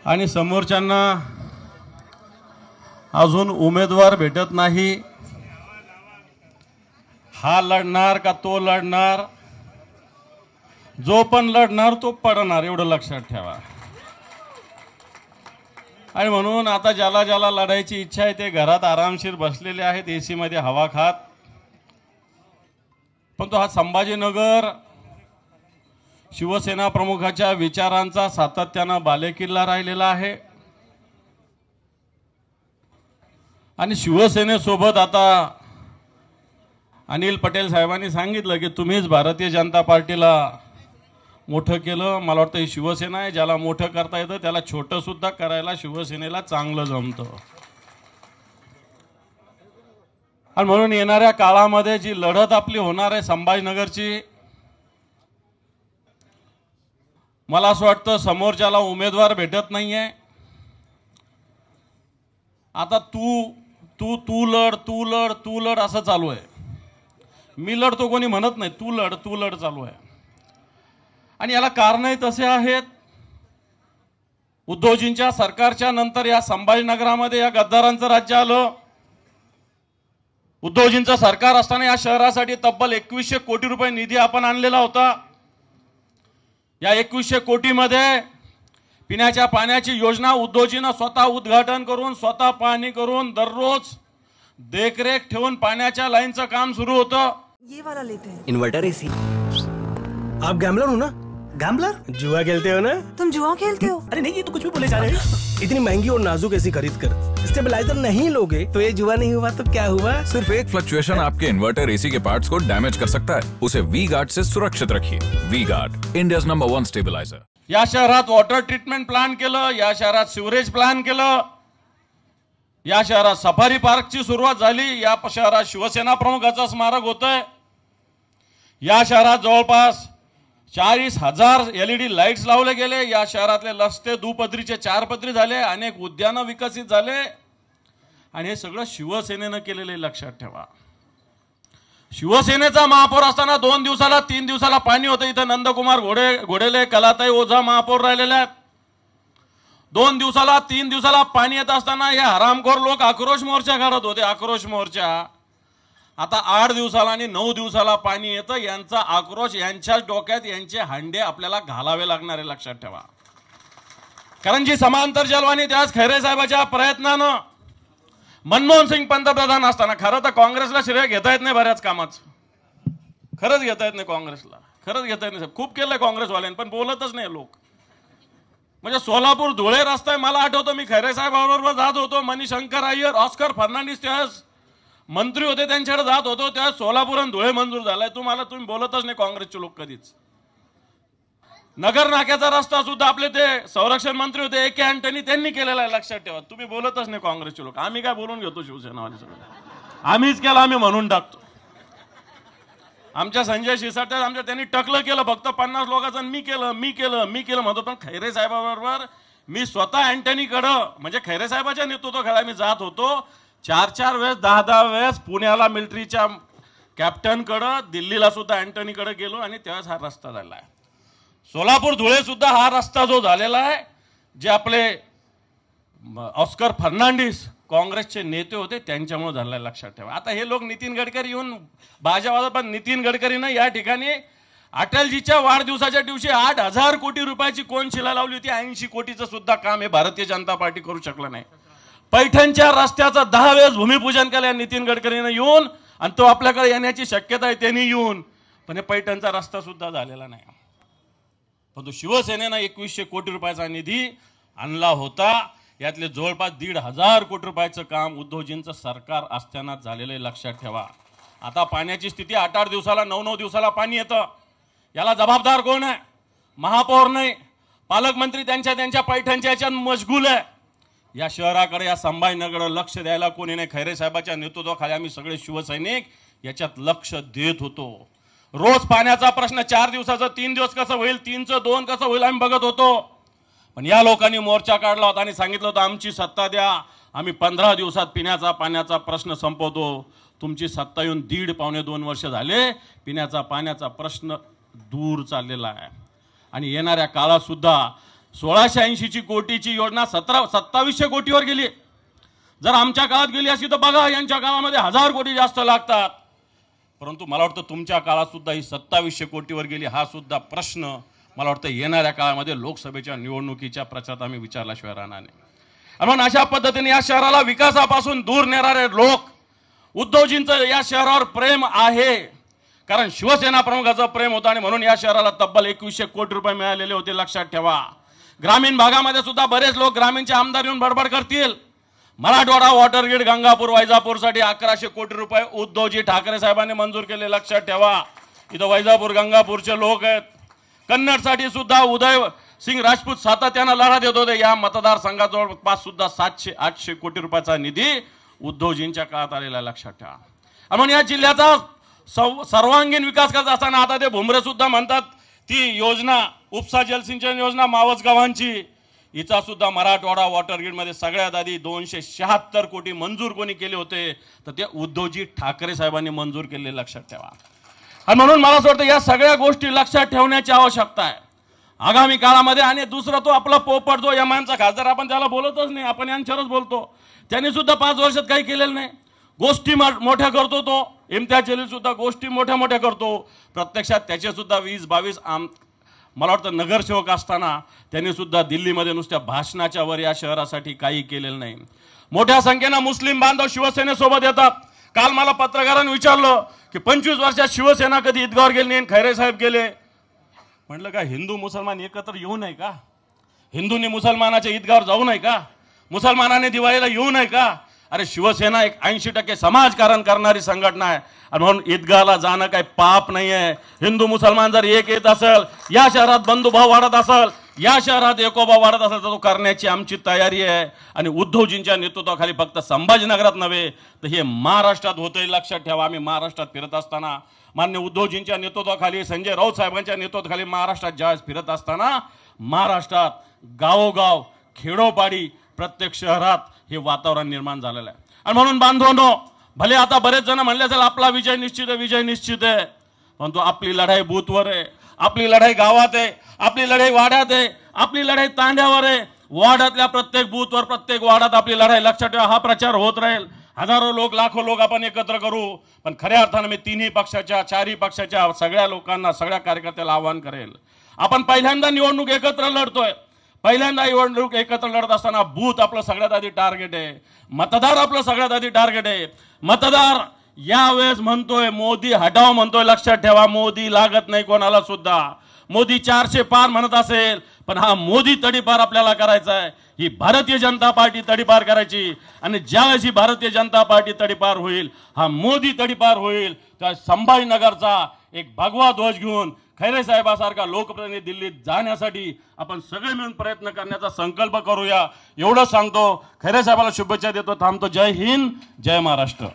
आणि समोरच्यांना अजून उमेदवार भेटत नाही, हा लढणार का तो लढणार, जो पण लढणार तो पडणार, एवढं लक्षात ठेवा। आणि म्हणून आता ज्याला ज्याला लढायची इच्छा आहे ते घरात आरामशीर बसलेले आहेत, एसी मध्ये हवा खात। पण तो हा संभाजीनगर शिवसेना प्रमुखाच्या विचारांचा सातत्यानं बालेकिल्ला राहिलेला आहे आणि शिवसेनेसोबत आता अनिल पटेल साहेबांनी सांगितलं की तुम्हीच भारतीय जनता पार्टीला मोठं केलं। मला वाटतं ही शिवसेना आहे, ज्याला मोठं करता येतं त्याला छोटं सुद्धा करायला शिवसेनेला चांगलं जमतं। आणि म्हणून येणाऱ्या काळामध्ये जी लढत आपली होणार आहे संभाजीनगरची, मला असं वाटतं समोरच्याला उमेदवार भेटत नाहीये। आता तू तू तू लढ तू लढ तू लढ असं चालू आहे। मी लढतो कोणी म्हणत नाही, तू लढ चालू आहे। आणि याला कारणही तसे आहेत। उद्धवजींच्या सरकारच्या नंतर या संभाजीनगरामध्ये या गद्दारांचं राज्य आलं। उद्धवजींचं सरकार असताना या शहरासाठी तब्बल 2100 कोटी रुपये निधी आपण आणलेला होता। या 2100 कोटीमध्ये पिण्याच्या पाण्याची योजना उद्धवजींना स्वतः उद्घाटन करून स्वतः पाहणी करून दररोज देखरेख ठेवून पाण्याच्या लाईनचं काम सुरू होतं। ये वाला लेते हैं। Inverter AC. आप गैम्बलर हो ना? गैम्बलर? जुआ खेलते हो ना? तुम जुआ खेलते हो? अरे नहीं, ये तो कुछ भी बोले जा रहे हैं। इतनी महंगी और नाजुक एसी खरीद कर स्टेबलाइजर नहीं लोगे तो ये जुआ नहीं हुआ तो क्या हुआ? सिर्फ एक फ्लक्चुएशन आपके इन्वर्टर एसी के पार्ट्स को डैमेज कर सकता है। उसे वी गार्ड से सुरक्षित रखिए। V Guard, India's number 1 stabiliser. या शहरात वॉटर ट्रीटमेंट प्लांट केलं, या शहरात सिवरेज प्लांट केलं, या शहरात सफारी पार्कची सुरुवात झाली, या शहरात शिवसेना प्रमुखाचं स्मारक होतंय, या शहरात जवळपास 40,000 LED लाईट्स लावले गेले, या शहरातले रस्ते दुपदरीचे 4 पदरी झाले, अनेक उद्यानं विकसित झाले आणि हे सगळं शिवसेनेनं केलेले लक्षात ठेवा। शिवसेनेचा महापौर असताना 2 दिवसाला 3 दिवसाला पाणी होतं। इथं नंदकुमार घोडेले कलाताई ओझा महापौर राहिलेले आहेत। 2 दिवसाला 3 दिवसाला पाणी येत असताना हे हरामखोर लोक आक्रोश मोर्चा काढत होते, आक्रोश मोर्चा। आता 8 दिवसाला आणि 9 दिवसाला पाणी येतं, यांचा आक्रोश यांच्या डोक्यात यांचे हांडे आपल्याला घालावे लागणार आहे, लक्षात ठेवा। कारण जी समांतर जलवाणी त्याच खैरे साहेबाच्या प्रयत्नानं मनमोहन सिंग पंतप्रधान असताना, खरं तर काँग्रेसला श्रेय घेता येत नाही बऱ्याच कामाचं, खरंच घेता येत नाही काँग्रेसला, खरंच घेता येत नाही। खूप केलंय काँग्रेसवाल्यांनी पण बोलतच नाही लोक। म्हणजे सोलापूर धुळे रस्ता मला आठवतो, मी खैरे साहेबांबरोबर जात होतो, मणिशंकर अय्यर, ऑस्कर फर्नांडिस त्यावेळेस मंत्री होते, त्यांच्याकडे जात होतो, त्यावेळेस सोलापूर आणि धुळे मंजूर झालाय। तुम्ही बोलतच नाही काँग्रेसचे लोक कधीच। नगर नाक्याचा रस्ता सुद्धा आपले ते संरक्षण मंत्री होते AK अँटनी, त्यांनी केलेला आहे, लक्षात ठेवा। तुम्ही बोलतच नाही काँग्रेसचे लोक। आम्ही काय बोलून घेतो शिवसेनावाले सगळं, आम्हीच केलं, आम्ही म्हणून टाकतो। आमच्या संजय शिरसाट आमच्या त्यांनी टकलं केलं फक्त 50 लोकांचं, मी केलं म्हणतो। पण खैरे साहेबाबरोबर मी स्वतः अँटनीकडं, म्हणजे खैरे साहेबाच्या नेतृत्वाखाली मी जात होतो 4-4 वेळेस 10-10 वेळेस पुण्याला मिलिटरीच्या कॅप्टनकडं, दिल्लीला सुद्धा अँटनीकडे गेलो आणि त्यावेळेस हा रस्ता झाला आहे। सोलापूर धुळे सुद्धा हा रस्ता जो झालेला आहे, जे आपले ऑस्कर फर्नांडिस काँग्रेसचे नेते होते त्यांच्यामुळे झालेला आहे, लक्षात ठेवा। आता हे लोक नितीन गडकरी येऊन भाजपा, पण नितीन गडकरीनं या ठिकाणी अटलजीच्या वाढदिवसाच्या दिवशी 8,000 कोटी रुपयाची कोनशिला लावली होती। 80 कोटीचं सुद्धा काम हे भारतीय जनता पार्टी करू शकलं नाही। पैठणच्या रस्त्याचं 10 वेळेस भूमिपूजन केलं नितीन गडकरीनं येऊन, आणि तो आपल्याकडे येण्याची शक्यता आहे त्यांनी येऊन, पण हे पैठणचा रस्ता सुद्धा झालेला नाही। पण तो शिवसेनेनं 2100 कोटी रुपयाचा निधी आणला होता, यातले जवळपास 1,500 कोटी रुपयाचं काम उद्धवजींचं सरकार असताना झालेलं आहे, लक्षात ठेवा। आता पाण्याची स्थिती 8-8 दिवसाला 9-9 दिवसाला पाणी येतं, याला जबाबदार कोण आहे? महापौर नाही, पालकमंत्री त्यांच्या पैठणच्या याच्यात मशगूल आहे। या शहराकडे, या संभाजीनगरकडे लक्ष द्यायला कोणी नाही। खैरे साहेबाच्या नेतृत्वाखाली आम्ही सगळे शिवसैनिक याच्यात लक्ष देत होतो। रोज पाण्याचा प्रश्न 4 दिवसाचा 3 दिवस कसं होईल, 3चं 2 कसं होईल आम्ही बघत होतो। पण या लोकांनी मोर्चा काढला होता आणि सांगितलं होतं आमची सत्ता द्या, आम्ही 15 दिवसात पिण्याचा पाण्याचा प्रश्न संपवतो। तुमची सत्ता येऊन 1.5-2 वर्ष झाले, पिण्याचा पाण्याचा प्रश्न दूर चाललेला आहे। आणि येणाऱ्या काळात सुद्धा 1680 कोटीची योजना 2700 कोटीवर गेली. जर आमच्या काळात गेली अशी तर बघा, यांच्या काळामध्ये 1000 कोटी जास्त लागतात. परंतु मला वाटतं तुमच्या काळात सुद्धा ही 2700 कोटीवर गेली. हा सुद्धा प्रश्न मला वाटतं येणाऱ्या काळामध्ये लोकसभेच्या निवडणुकीच्या प्रचारात आम्ही विचारल्याशिवाय राहणार नाही. म्हणून अशा पद्धतीने या शहराला विकासापासून दूर नेणारे लोक, उद्धवजींचं या शहरावर प्रेम आहे कारण शिवसेना प्रमुखाचं प्रेम होतं आणि म्हणून या शहराला तब्बल 2100 कोटी रुपये मिळालेले होते. लक्षात ठेवा. ग्रामीण भागामध्ये सुद्धा बरेच लोक ग्रामीणचे आमदार येऊन बडबड करतील. मराठवाडा वॉटर ग्रीड गंगापूर वैजापूरसाठी 1100 कोटी रुपये उद्धवजी ठाकरे साहेबांनी मंजूर केले. लक्षात ठेवा. इथं वैजापूर गंगापूरचे लोक आहेत. कन्नडसाठी सुद्धा उदय सिंग राजपूत सातत्यानं लढा देत होते. या मतदारसंघात जवळपास सुद्धा 700-800 कोटी रुपयाचा निधी उद्धवजींच्या काळात आलेला. लक्षात ठेवा. म्हणून या जिल्ह्याचा सर्वांगीण विकास करत असताना आता ते भुमरे सुद्धा म्हणतात ती योजना उपसा जलसिंचन योजना मावस गावांची, हिचा सुद्धा मराठवाडा वॉटर ग्रीडमध्ये सगळ्यात आधी 276 कोटी मंजूर कोणी केले होते तर ते उद्धवजी ठाकरे साहेबांनी मंजूर केले. लक्षात ठेवा. आणि म्हणून मला असं वाटतं या सगळ्या गोष्टी लक्षात ठेवण्याची आवश्यकता आहे आगामी काळामध्ये. आणि दुसरा तो आपला पोपट जो एमआयएमचा खासदार, आपण त्याला बोलतच नाही, आपण यांच्यावरच बोलतो. त्यांनी सुद्धा 5 वर्षात काही केलेलं नाही. गोष्टी मोठ्या करतो तो. इम्तियाज जलील सुद्धा गोष्टी मोठ्या मोठ्या करतो. प्रत्यक्षात त्याचे सुद्धा 20-22 मला वाटतं नगरसेवक असताना त्यांनी सुद्धा दिल्लीमध्ये नुसत्या भाषणाच्या वर या शहरासाठी काही केलेलं नाही. मोठ्या संख्येनं मुस्लिम बांधव शिवसेनेसोबत येतात. काल मला पत्रकारांनी विचारलं की 25 वर्षात शिवसेना कधी ईदगावर गेली नाही, खैरे साहेब गेले. म्हटलं का हिंदू मुसलमान एकत्र येऊ नये का? हिंदूंनी मुसलमानाच्या ईदगावर जाऊ नये का? मुसलमानाने दिवाळीला येऊ नये का? अरे शिवसेना एक 80% समाजकारण करणारी संघटना आहे आणि म्हणून ईदगाहला जाणं काही पाप नाही आहे. हिंदू मुसलमान जर एक येत असेल, या शहरात बंधुभाव वाढत असेल, या शहरात एकोबा वाढत असेल तर तो करण्याची आमची तयारी आहे. आणि उद्धवजींच्या नेतृत्वाखाली फक्त संभाजीनगरात नव्हे तर हे महाराष्ट्रात होतंय. लक्षात ठेवा. आम्ही महाराष्ट्रात फिरत असताना मान्य उद्धवजींच्या नेतृत्वाखाली, संजय राऊत साहेबांच्या नेतृत्वाखाली महाराष्ट्रात ज्यावेळेस फिरत असताना महाराष्ट्रात गावोगाव खेडोपाडी प्रत्येक शहरात हे वातावरण निर्माण झालेलं आहे. आणि म्हणून बांधवांनो, भले आता बरेच जण म्हणले असेल आपला विजय निश्चित आहे, विजय निश्चित आहे, परंतु आपली लढाई बूथवर आहे, आपली लढाई गावात आहे, आपली लढाई वाड्यात आहे, आपली लढाई तांड्यावर आहे. वाड्यातल्या प्रत्येक बूथवर, प्रत्येक वाड्यात आपली लढाई. लक्षात ठेवा. हा प्रचार होत राहील. हजारो लोक, लाखो लोक आपण एकत्र करू. पण खऱ्या अर्थानं मी तिन्ही पक्षाच्या, चारही पक्षाच्या सगळ्या लोकांना, सगळ्या कार्यकर्त्याला आवाहन करेल, आपण पहिल्यांदा निवडणूक एकत्र लढतोय. पहिल्यांदा निवडणूक एकत्र लढत असताना बूथ आपलं सगळ्यात आधी टार्गेट आहे. मतदार आपलं सगळ्यात आधी टार्गेट आहे. मतदार यावेळेस म्हणतोय मोदी हटाव म्हणतोय. लक्षात ठेवा. मोदी लागत नाही कोणाला सुद्धा. मोदी 400 पार म्हणत असेल, पण हा मोदी तडीपार आपल्याला करायचा आहे. ही भारतीय जनता पार्टी तडीपार करायची. आणि ज्यावेळेस ही भारतीय जनता पार्टी तडीपार होईल, हा मोदी तडीपार होईल, त्या संभाजीनगरचा एक भगवा ध्वज घेऊन खैरे साहेबासारखा लोकप्रतिनिधी दिल्लीत जाण्यासाठी आपण सगळे मिळून प्रयत्न करण्याचा संकल्प करूया. एवढं सांगतो. खैरे साहेबाला शुभेच्छा देतो. थांबतो. जय हिंद, जय महाराष्ट्र.